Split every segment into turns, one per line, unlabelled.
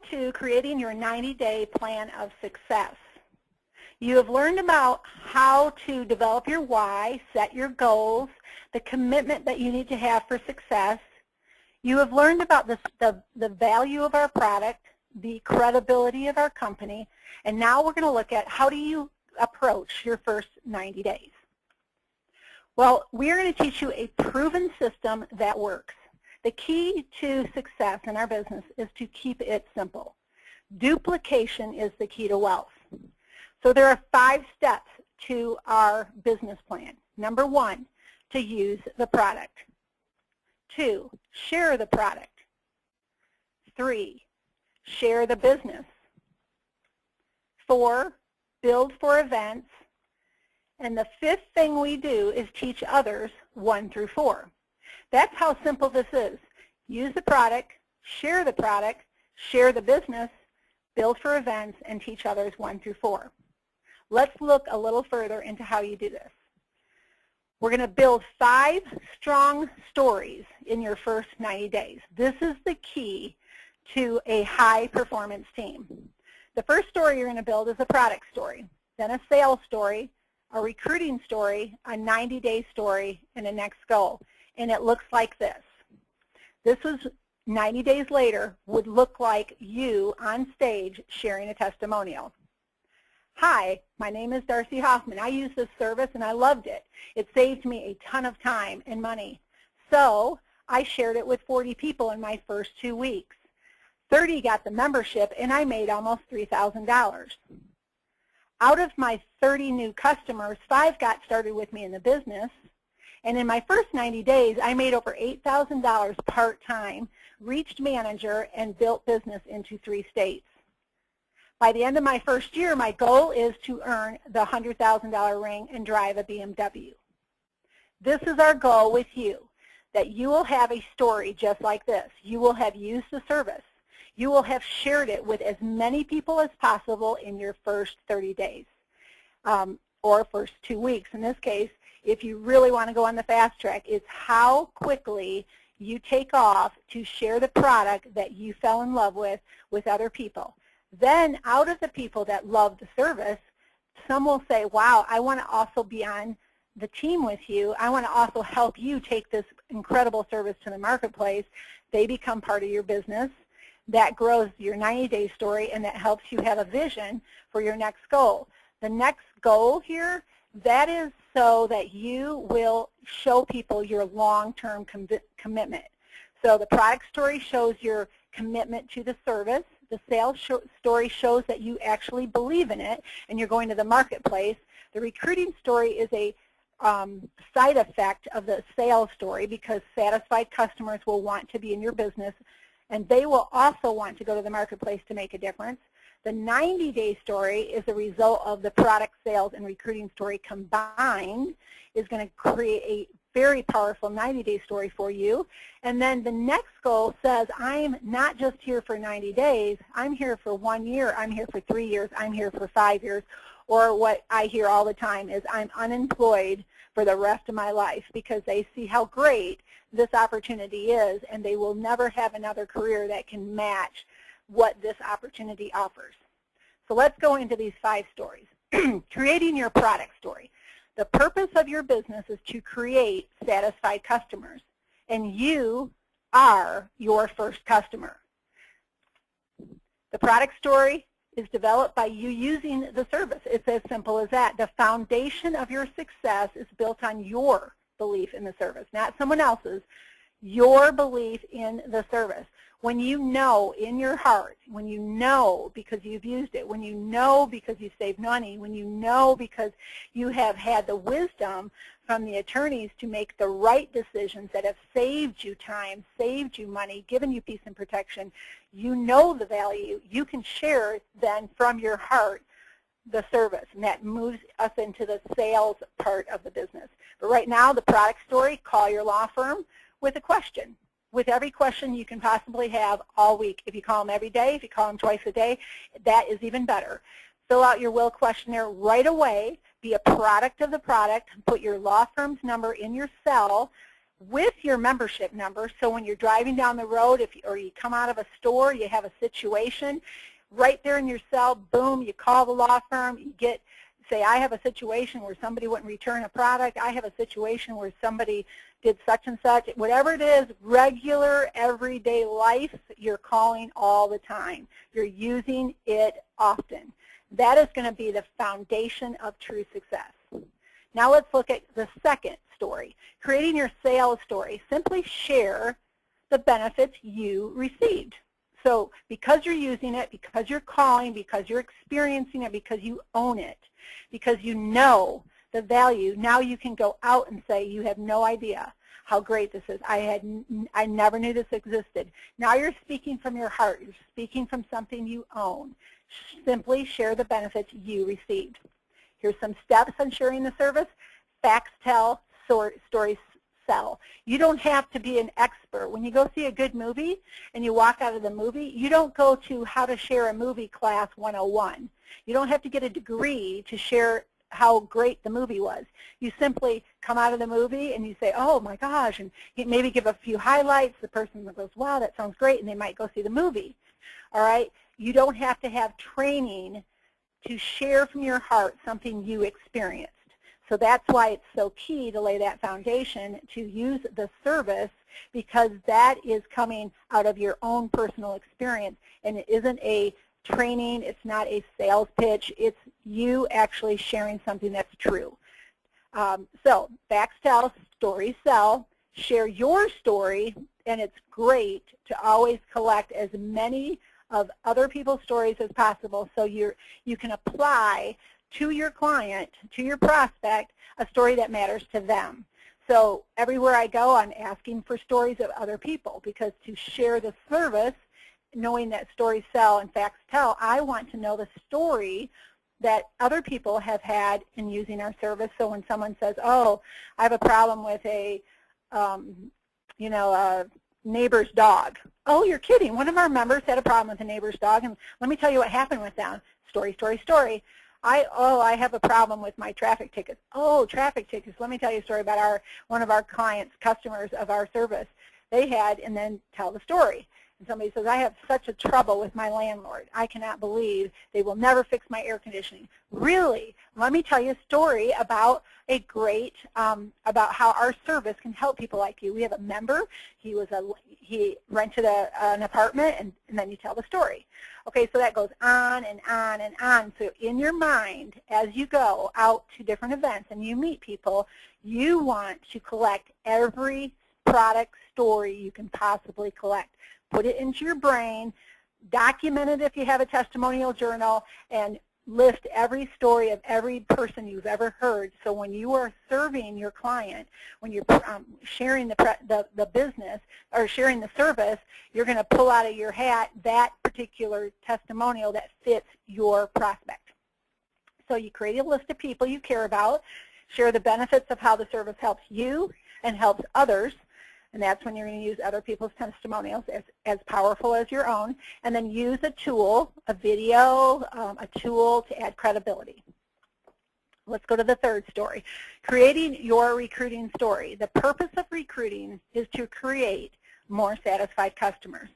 To creating your 90-day plan of success. You have learned about how to develop your why, set your goals, the commitment that you need to have for success. You have learned about the value of our product, the credibility of our company, and now we're going to look at how do you approach your first 90 days. Well, we're going to teach you a proven system that works. The key to success in our business is to keep it simple. Duplication is the key to wealth. So there are 5 steps to our business plan. Number 1, to use the product. 2, share the product. 3, share the business. 4, build for events. And the 5th thing we do is teach others 1 through 4. That's how simple this is. Use the product, share the business, build for events, and teach others 1 through 4. Let's look a little further into how you do this. We're going to build 5 strong stories in your first 90 days. This is the key to a high-performance team. The first story you're going to build is a product story, then a sales story, a recruiting story, a 90-day story, and a next goal. And it looks like this. This is 90 days later would look like you on stage sharing a testimonial. Hi, my name is Darcy Hoffman. I used this service and I loved it. It saved me a ton of time and money. So I shared it with 40 people in my first 2 weeks. 30 got the membership and I made almost $3,000. Out of my 30 new customers, 5 got started with me in the business. And in my first 90 days, I made over $8,000 part-time, reached manager, and built business into 3 states. By the end of my first year, my goal is to earn the $100,000 ring and drive a BMW. This is our goal with you, that you will have a story just like this. You will have used the service. You will have shared it with as many people as possible in your first 30 days, or first 2 weeks. In this case, if you really want to go on the fast track, it's how quickly you take off to share the product that you fell in love with other people. Then out of the people that love the service, some will say, wow, I want to also be on the team with you. I want to also help you take this incredible service to the marketplace. They become part of your business. That grows your 90-day story, and that helps you have a vision for your next goal. The next goal here, that is so that you will show people your long-term commitment. So the product story shows your commitment to the service. The sales story shows that you actually believe in it and you're going to the marketplace. The recruiting story is a side effect of the sales story because satisfied customers will want to be in your business and they will also want to go to the marketplace to make a difference. The 90-day story is a result of the product sales and recruiting story combined, is going to create a very powerful 90-day story for you. And then the next goal says, I'm not just here for 90 days, I'm here for 1 year, I'm here for 3 years, I'm here for 5 years, or what I hear all the time is I'm unemployed for the rest of my life because they see how great this opportunity is and they will never have another career that can match what this opportunity offers. So let's go into these 5 stories. Creating your product story. The purpose of your business is to create satisfied customers, and you are your first customer. The product story is developed by you using the service. It's as simple as that. The foundation of your success is built on your belief in the service, not someone else's, your belief in the service. When you know in your heart, when you know because you've used it, when you know because you've saved money, when you know because you have had the wisdom from the attorneys to make the right decisions that have saved you time, saved you money, given you peace and protection, you know the value, you can share then from your heart the service, and that moves us into the sales part of the business. But right now, the product story, call your law firm with a question. With every question you can possibly have all week. If you call them every day, if you call them twice a day, that is even better. Fill out your will questionnaire right away. Be a product of the product. Put your law firm's number in your cell. with your membership number. So when you're driving down the road, or you come out of a store, you have a situation, right there in your cell, boom, you call the law firm, you say, I have a situation where somebody wouldn't return a product, I have a situation where somebody did such and such. Whatever it is, regular, everyday life, you're calling all the time. You're using it often. That is going to be the foundation of true success. Now let's look at the second story, creating your sales story. Simply share the benefits you received. So because you're using it, because you're calling, because you're experiencing it, because you own it, because you know the value, now you can go out and say, you have no idea how great this is. I never knew this existed. Now you're speaking from your heart. You're speaking from something you own. Simply share the benefits you received. Here's some steps on sharing the service. Facts tell, stories sell. You don't have to be an expert. When you go see a good movie and you walk out of the movie, you don't go to How to Share a Movie Class 101. You don't have to get a degree to share how great the movie was. You simply come out of the movie and you say, oh my gosh, and you maybe give a few highlights. The person goes, wow, that sounds great, and they might go see the movie. All right? You don't have to have training to share from your heart something you experienced. So that's why it's so key to lay that foundation to use the service, because that is coming out of your own personal experience, and it isn't a training, it's not a sales pitch, it's you actually sharing something that's true. So facts tell, stories sell. Share your story, and it's great to always collect as many of other people's stories as possible, so you can apply to your client, to your prospect, a story that matters to them. So everywhere I go, I'm asking for stories of other people, because to share the service, knowing that stories sell and facts tell, I want to know the story that other people have had in using our service. So when someone says, oh, I have a problem with a neighbor's dog. Oh, you're kidding. One of our members had a problem with a neighbor's dog, and let me tell you what happened with them. Story, story, story. I have a problem with my traffic tickets. Oh, traffic tickets. Let me tell you a story about one of our clients, customers of our service. They had, and then tell the story. And somebody says, I have such a trouble with my landlord. I cannot believe they will never fix my air conditioning. Really? Let me tell you a story about about how our service can help people like you. We have a member. He rented an apartment, and then you tell the story. Okay, so that goes on and on and on. So in your mind, as you go out to different events and you meet people, you want to collect every product story you can possibly collect. Put it into your brain, document it if you have a testimonial journal, and list every story of every person you've ever heard. So when you are serving your client, when you're sharing the business or sharing the service, you're going to pull out of your hat that particular testimonial that fits your prospect. So you create a list of people you care about, share the benefits of how the service helps you and helps others. And that's when you're going to use other people's testimonials as powerful as your own, and then use a tool, a video, a tool to add credibility. Let's go to the third story, creating your recruiting story. The purpose of recruiting is to create more satisfied customers.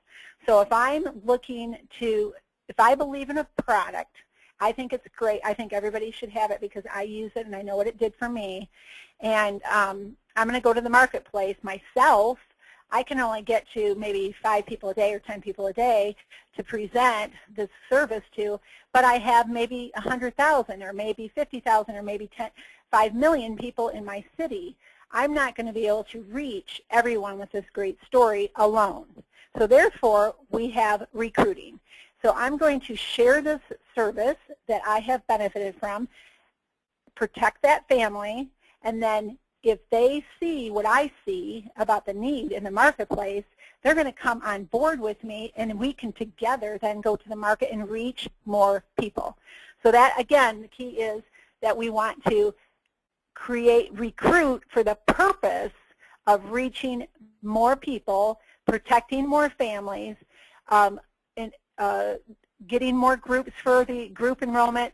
So if I'm if I believe in a product, I think it's great. I think everybody should have it because I use it and I know what it did for me. And I'm going to go to the marketplace myself. I can only get to maybe 5 people a day or 10 people a day to present this service to, but I have maybe 100,000 or maybe 50,000 or maybe 5 million people in my city. I'm not going to be able to reach everyone with this great story alone. So therefore, we have recruiting. So I'm going to share this service that I have benefited from, protect that family, and then if they see what I see about the need in the marketplace, they're going to come on board with me, and we can together then go to the market and reach more people. So that, again, the key is that we want to recruit for the purpose of reaching more people, protecting more families, and getting more groups for the group enrollment,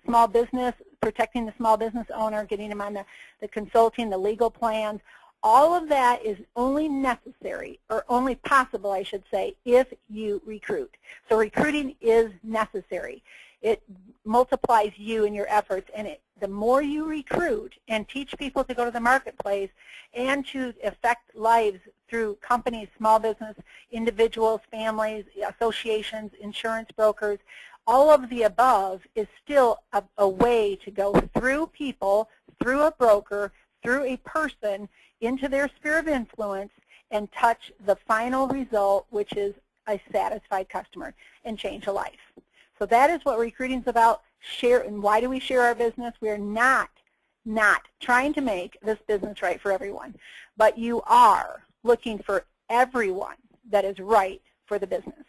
small business, protecting the small business owner, getting them on the consulting, the legal plans, all of that is only necessary, or only possible, I should say, if you recruit. So recruiting is necessary. It multiplies you and your efforts, and the more you recruit and teach people to go to the marketplace and to affect lives through companies, small business, individuals, families, associations, insurance brokers, all of the above is still a way to go through people, through a broker, through a person, into their sphere of influence and touch the final result, which is a satisfied customer, and change a life. So that is what recruiting is about. Share, and why do we share our business? We are not trying to make this business right for everyone, but you are looking for everyone that is right for the business.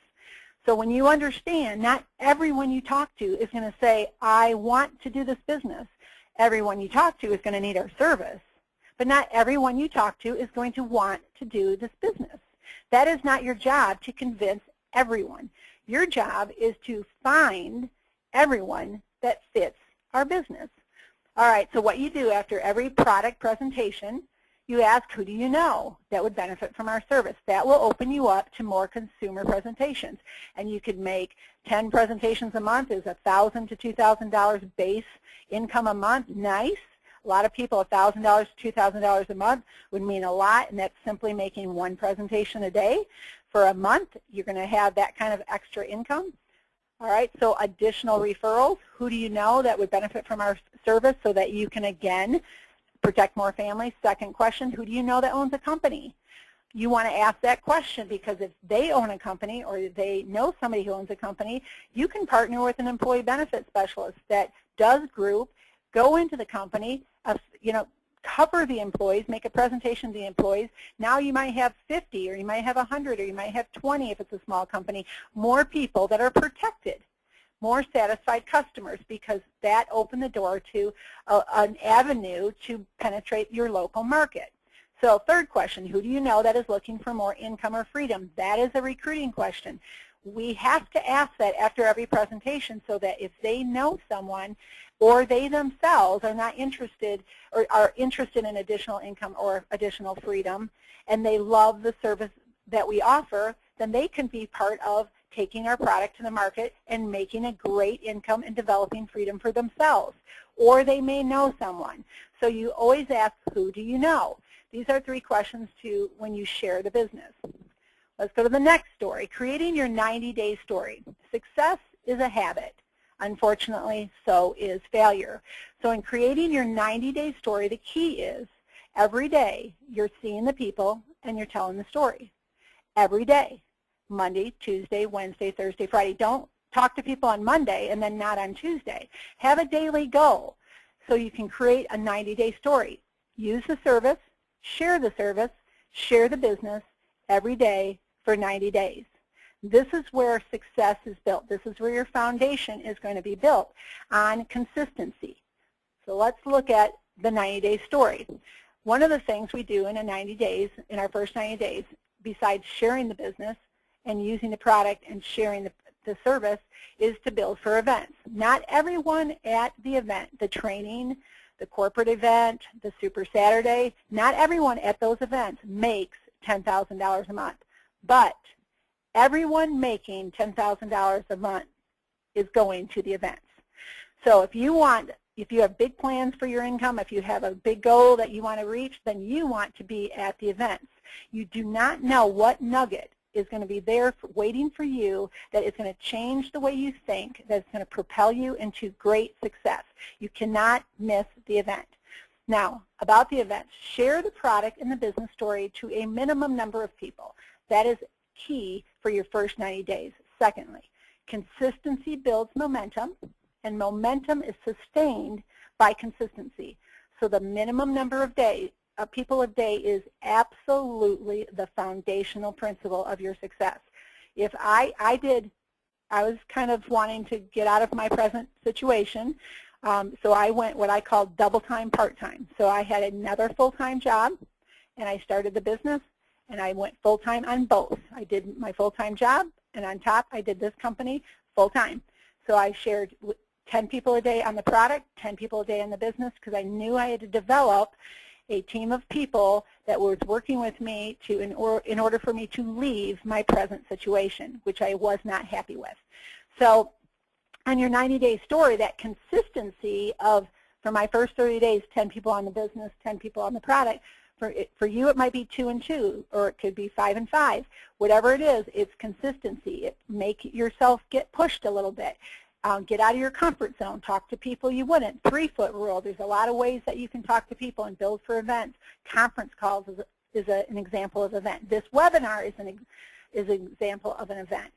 So when you understand, not everyone you talk to is going to say, I want to do this business. Everyone you talk to is going to need our service. But not everyone you talk to is going to want to do this business. That is not your job to convince everyone. Your job is to find everyone that fits our business. All right, so what you do after every product presentation, you ask, who do you know that would benefit from our service? That will open you up to more consumer presentations. And you could make 10 presentations a month is $1,000 to $2,000 base income a month. Nice. A lot of people, $1,000 to $2,000 a month would mean a lot, and that's simply making one presentation a day. For a month, you're going to have that kind of extra income. All right, so additional referrals. Who do you know that would benefit from our service so that you can, again, protect more families? Second question, who do you know that owns a company? You want to ask that question because if they own a company or they know somebody who owns a company, you can partner with an employee benefit specialist that does group, go into the company, cover the employees, make a presentation to the employees. Now you might have 50, or you might have 100, or you might have 20 if it's a small company. More people that are protected, more satisfied customers, because that opened the door to an avenue to penetrate your local market. So third question, who do you know that is looking for more income or freedom? That is a recruiting question. We have to ask that after every presentation so that if they know someone or they themselves are not interested or are interested in additional income or additional freedom and they love the service that we offer, then they can be part of taking our product to the market and making a great income and developing freedom for themselves. Or they may know someone. So you always ask, who do you know? These are 3 questions to when you share the business. Let's go to the next story, creating your 90-day story. Success is a habit. Unfortunately, so is failure. So in creating your 90-day story, the key is every day you're seeing the people and you're telling the story. Every day, Monday, Tuesday, Wednesday, Thursday, Friday. Don't talk to people on Monday and then not on Tuesday. Have a daily goal so you can create a 90-day story. Use the service, share the business every day for 90 days. This is where success is built. This is where your foundation is going to be built on consistency. So let's look at the 90-day story. One of the things we do in our first 90 days, besides sharing the business and using the product and sharing the service, is to build for events. Not everyone at the event, the training, the corporate event, the Super Saturday, not everyone at those events makes $10,000 a month. But everyone making $10,000 a month is going to the events. So if you have big plans for your income, if you have a big goal that you want to reach, then you want to be at the events. You do not know what nugget is going to be there waiting for you that is going to change the way you think, that's going to propel you into great success. You cannot miss the event. Now, about the events, share the product and the business story to a minimum number of people. That is key for your first 90 days. Secondly, consistency builds momentum, and momentum is sustained by consistency. So the minimum number of people a day is absolutely the foundational principle of your success. If I was kind of wanting to get out of my present situation, so I went what I call double time, part-time. So I had another full-time job, and I started the business, and I went full-time on both. I did my full-time job, and on top, I did this company full-time. So I shared 10 people a day on the product, 10 people a day on the business, because I knew I had to develop a team of people that was working with me in order for me to leave my present situation, which I was not happy with. So on your 90-day story, that consistency of, for my first 30 days, 10 people on the business, 10 people on the product. For you, it might be 2 and 2, or it could be 5 and 5. Whatever it is, it's consistency. Make yourself get pushed a little bit. Get out of your comfort zone. Talk to people you wouldn't. 3-foot rule. There's a lot of ways that you can talk to people and build for events. Conference calls is an example of event. This webinar is an example of an event.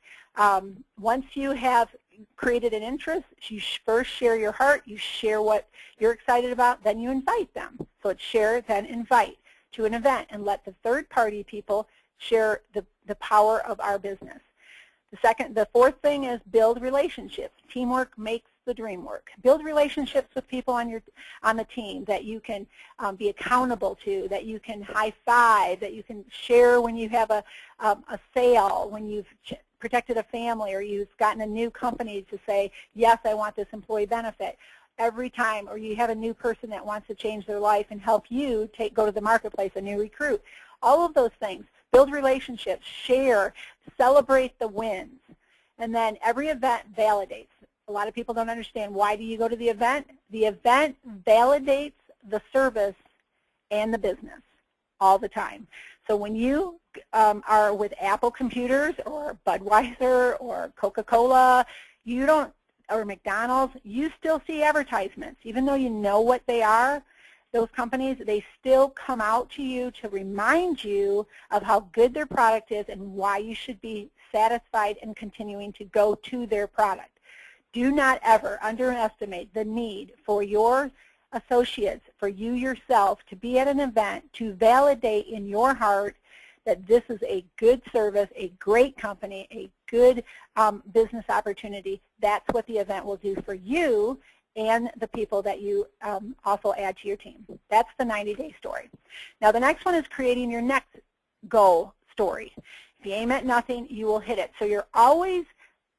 Once you have created an interest, you first share your heart, you share what you're excited about, then you invite them. So it's share, then invite to an event, and let the third-party people share the power of our business. The fourth thing is build relationships. Teamwork makes the dream work. Build relationships with people on the team that you can be accountable to, that you can high-five, that you can share when you have a sale, when you've protected a family, or you've gotten a new company to say, yes, I want this employee benefit. Every time, or you have a new person that wants to change their life and help you go to the marketplace, a new recruit. All of those things. Build relationships, share, celebrate the wins. And then every event validates. A lot of people don't understand, why do you go to the event? The event validates the service and the business all the time. So when you are with Apple Computers or Budweiser or Coca-Cola, or McDonald's, you still see advertisements. Even though you know what they are, those companies, they still come out to you to remind you of how good their product is and why you should be satisfied and continuing to go to their product. Do not ever underestimate the need for your associates, for you yourself, to be at an event to validate in your heart that this is a good service, a great company, a good business opportunity. That's what the event will do for you and the people that you also add to your team. That's the 90-day story. Now the next one is creating your next goal story. If you aim at nothing, you will hit it. So you're always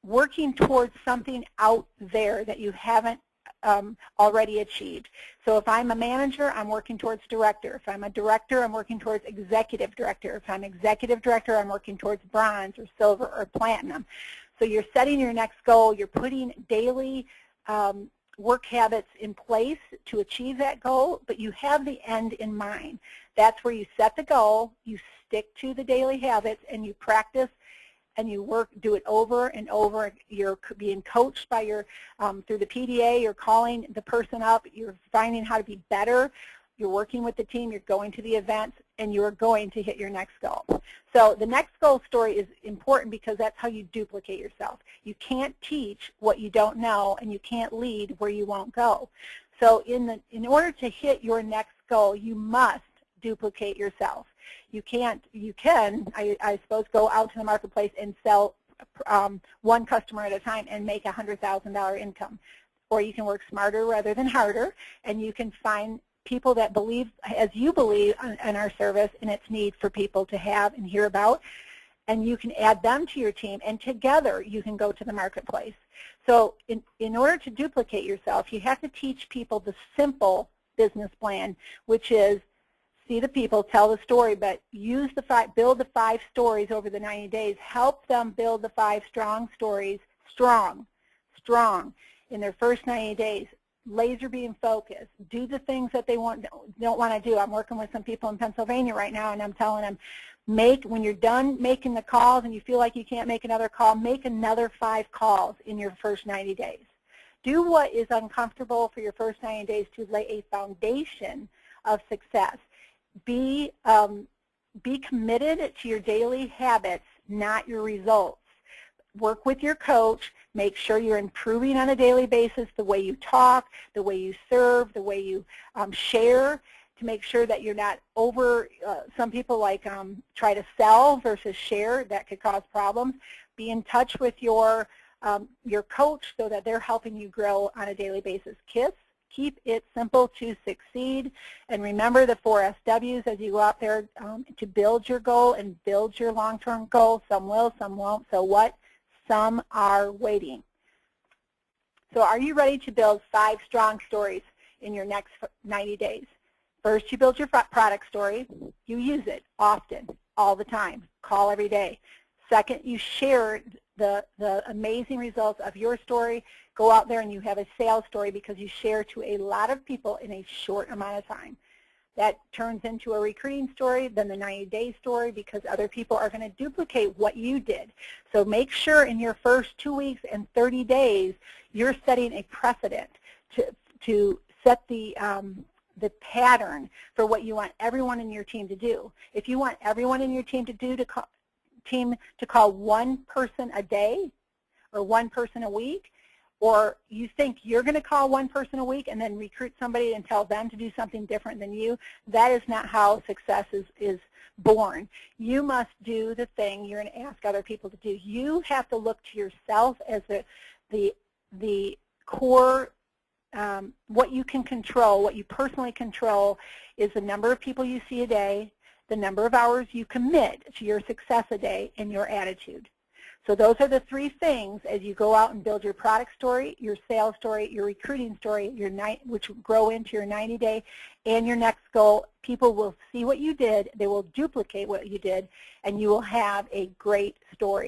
working towards something out there that you haven't already achieved. So if I'm a manager, I'm working towards director. If I'm a director, I'm working towards executive director. If I'm executive director, I'm working towards bronze or silver or platinum. So you're setting your next goal. You're putting daily work habits in place to achieve that goal, but you have the end in mind. That's where you set the goal, you stick to the daily habits, and you practice and you do it over and over. You're being coached by through the PDA, you're calling the person up, you're finding how to be better, you're working with the team, you're going to the events, and you're going to hit your next goal. So the next goal story is important because that's how you duplicate yourself. You can't teach what you don't know, and you can't lead where you won't go. So in order to hit your next goal, you must duplicate yourself. You can, I suppose, go out to the marketplace and sell one customer at a time and make a $100,000 income. Or you can work smarter rather than harder, and you can find people that believe, as you believe, in our service and its need for people to have and hear about, and you can add them to your team, and together you can go to the marketplace. So in order to duplicate yourself, you have to teach people the simple business plan, which is see the people, tell the story, but build the 5 stories over the 90 days. Help them build the 5 strong stories, strong, in their first 90 days. Laser beam focus. Do the things that they don't want to do. I'm working with some people in Pennsylvania right now, and I'm telling them, when you're done making the calls and you feel like you can't make another call, make another 5 calls in your first 90 days. Do what is uncomfortable for your first 90 days to lay a foundation of success. Be committed to your daily habits, not your results. Work with your coach. Make sure you're improving on a daily basis the way you talk, the way you serve, the way you share, to make sure that you're not some people try to sell versus share. That could cause problems. Be in touch with your coach so that they're helping you grow on a daily basis. Keep it simple to succeed, and remember the 4 SWs as you go out there to build your goal and build your long-term goal. Some will, some won't. So what? Some are waiting. So are you ready to build 5 strong stories in your next 90 days? First, you build your product story. You use it often, all the time. Call every day. Second, you share the amazing results of your story. Go out there and you have a sales story because you share to a lot of people in a short amount of time. That turns into a recruiting story, then the 90-day story, because other people are going to duplicate what you did. So make sure in your first 2 weeks and 30 days, you're setting a precedent to set the pattern for what you want everyone in your team to do. If you want everyone in your team to call one person a day or one person a week, or you think you're going to call one person a week and then recruit somebody and tell them to do something different than you, that is not how success is born. You must do the thing you're going to ask other people to do. You have to look to yourself as the core. What you can control, what you personally control, is the number of people you see a day, the number of hours you commit to your success a day, and your attitude. So those are the three things as you go out and build your product story, your sales story, your recruiting story, which will grow into your 90-day and your next goal. People will see what you did, they will duplicate what you did, and you will have a great story.